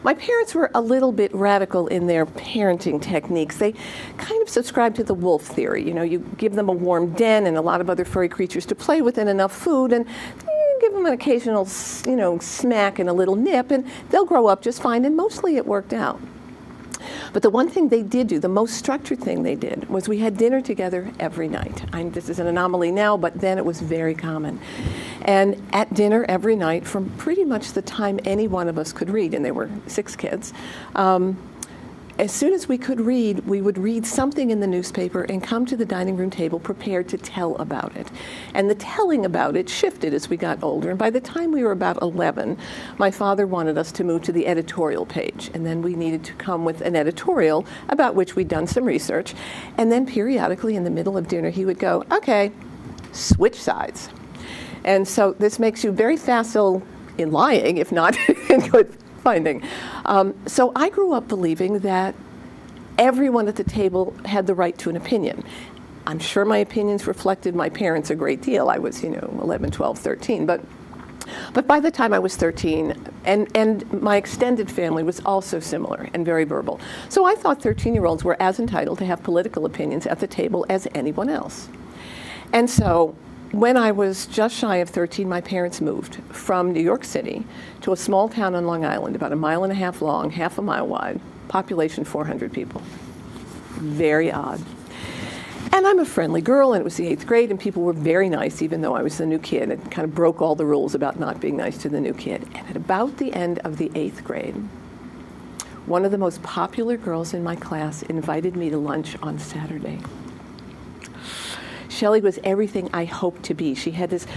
My parents were a little bit radical in their parenting techniques. They kind of subscribed to the wolf theory. You know, you give them a warm den and a lot of other furry creatures to play with and enough food, and give them an occasional, you know, smack and a little nip, and they'll grow up just fine, and mostly it worked out. But the one thing they did do, the most structured thing they did, was we had dinner together every night. This is an anomaly now, but then it was very common. And at dinner every night, from pretty much the time any one of us could read, and there were 6 kids, as soon as we could read, we would read something in the newspaper and come to the dining room table prepared to tell about it. And the telling about it shifted as we got older. And by the time we were about 11, my father wanted us to move to the editorial page. And then we needed to come with an editorial about which we'd done some research. And then periodically in the middle of dinner, he would go, okay, switch sides. And so this makes you very facile in lying, if not in good finding. So I grew up believing that everyone at the table had the right to an opinion. I'm sure my opinions reflected my parents a great deal. I was, 11, 12, 13. But by the time I was 13, and my extended family was also similar and very verbal. So I thought 13-year-olds were as entitled to have political opinions at the table as anyone else. And so when I was just shy of 13, my parents moved from New York City to a small town on Long Island, about 1.5 miles long, half a mile wide, population 400 people. Very odd. And I'm a friendly girl, and it was the 8th grade, and people were very nice, even though I was the new kid. It kind of broke all the rules about not being nice to the new kid. And at about the end of the 8th grade, one of the most popular girls in my class invited me to lunch on Saturday. Shelley was everything I hoped to be. She had this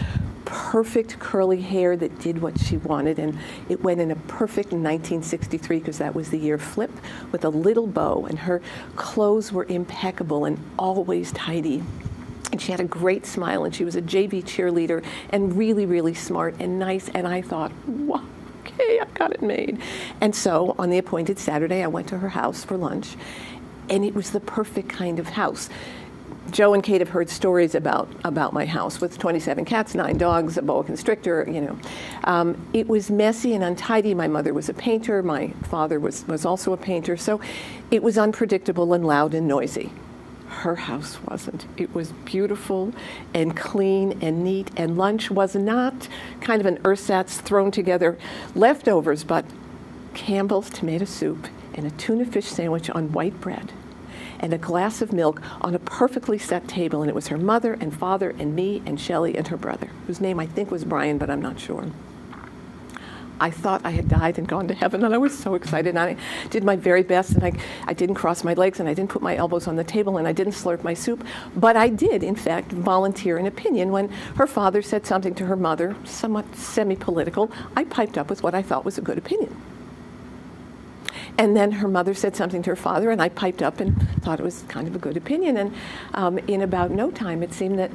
perfect curly hair that did what she wanted, and it went in a perfect 1963, because that was the year, flip with a little bow, and her clothes were impeccable and always tidy. And she had a great smile, and she was a JV cheerleader and really, really smart and nice, and I thought, wow, okay, I've got it made. And so on the appointed Saturday, I went to her house for lunch, and it was the perfect kind of house. Joe and Kate have heard stories about my house with 27 cats, 9 dogs, a boa constrictor, It was messy and untidy. My mother was a painter. My father was also a painter. So it was unpredictable and loud and noisy. Her house wasn't. It was beautiful and clean and neat. And lunch was not kind of an ersatz thrown together leftovers, but Campbell's tomato soup and a tuna fish sandwich on white bread, and a glass of milk on a perfectly set table. And it was her mother and father and me and Shelley and her brother, whose name I think was Brian, but I'm not sure. I thought I had died and gone to heaven, and I was so excited. And I did my very best, and I didn't cross my legs, and I didn't put my elbows on the table, and I didn't slurp my soup. But I did, in fact, volunteer an opinion. When her father said something to her mother, somewhat semi-political, I piped up with what I thought was a good opinion. And then her mother said something to her father, and I piped up and thought it was kind of a good opinion. And in about no time, it seemed that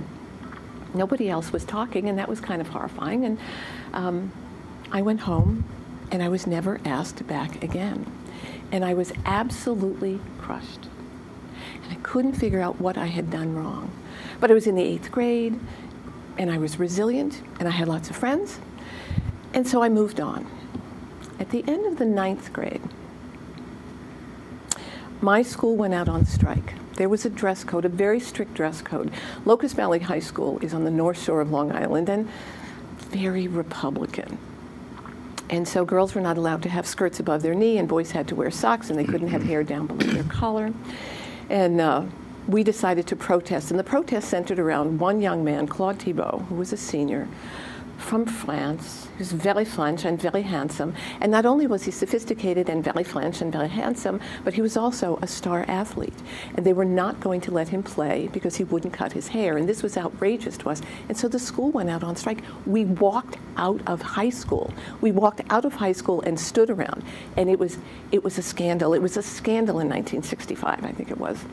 nobody else was talking, and that was kind of horrifying. And I went home, and I was never asked back again. And I was absolutely crushed. And I couldn't figure out what I had done wrong. But I was in the 8th grade, and I was resilient, and I had lots of friends. And so I moved on. At the end of the 9th grade, my school went out on strike. There was a dress code, a very strict dress code. Locust Valley High School is on the North Shore of Long Island, and very Republican. And so girls were not allowed to have skirts above their knee, and boys had to wear socks, and they couldn't have hair down below their collar. And we decided to protest, and the protest centered around one young man, Claude Thibault, who was a senior, from France. He was very French and very handsome. And not only was he sophisticated and very French and very handsome, but he was also a star athlete. And they were not going to let him play because he wouldn't cut his hair. And this was outrageous to us. And so the school went out on strike. We walked out of high school. We walked out of high school and stood around. And it was a scandal. It was a scandal in 1965, I think it was.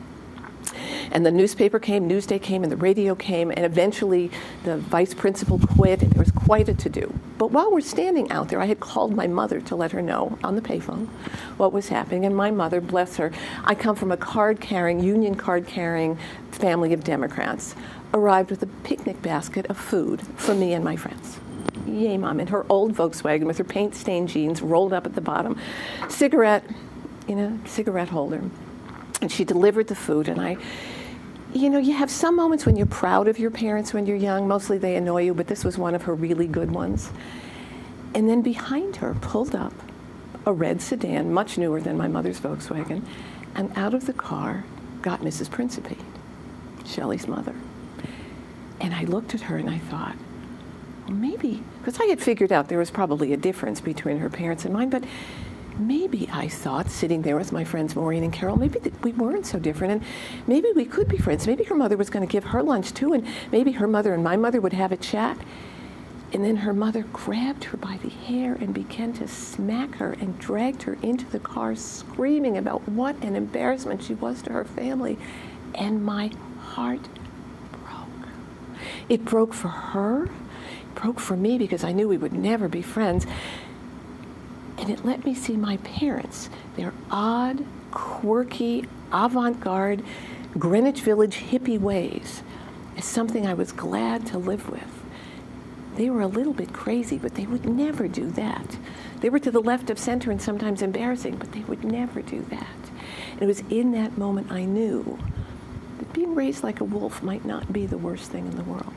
And the newspaper came, Newsday came, and the radio came, and eventually the vice principal quit, and there was quite a to-do. But while we're standing out there, I had called my mother to let her know on the payphone what was happening, and my mother, bless her, I come from a Union card-carrying family of Democrats, arrived with a picnic basket of food for me and my friends. Yay, Mom, in her old Volkswagen with her paint-stained jeans rolled up at the bottom, cigarette holder. And she delivered the food, and you have some moments when you're proud of your parents when you're young. Mostly they annoy you, but this was one of her really good ones. And then behind her pulled up a red sedan, much newer than my mother's Volkswagen, and out of the car got Mrs. Principe, Shelley's mother. And I looked at her and I thought, well, maybe, because I had figured out there was probably a difference between her parents and mine, but maybe, I thought, sitting there with my friends Maureen and Carol, maybe we weren't so different, and maybe we could be friends. Maybe her mother was going to give her lunch too, and maybe her mother and my mother would have a chat. And then her mother grabbed her by the hair and began to smack her and dragged her into the car, screaming about what an embarrassment she was to her family. And my heart broke. It broke for her. It broke for me because I knew we would never be friends. And it let me see my parents, their odd, quirky, avant-garde, Greenwich Village hippie ways, as something I was glad to live with. They were a little bit crazy, but they would never do that. They were to the left of center and sometimes embarrassing, but they would never do that. And it was in that moment I knew that being raised like a wolf might not be the worst thing in the world.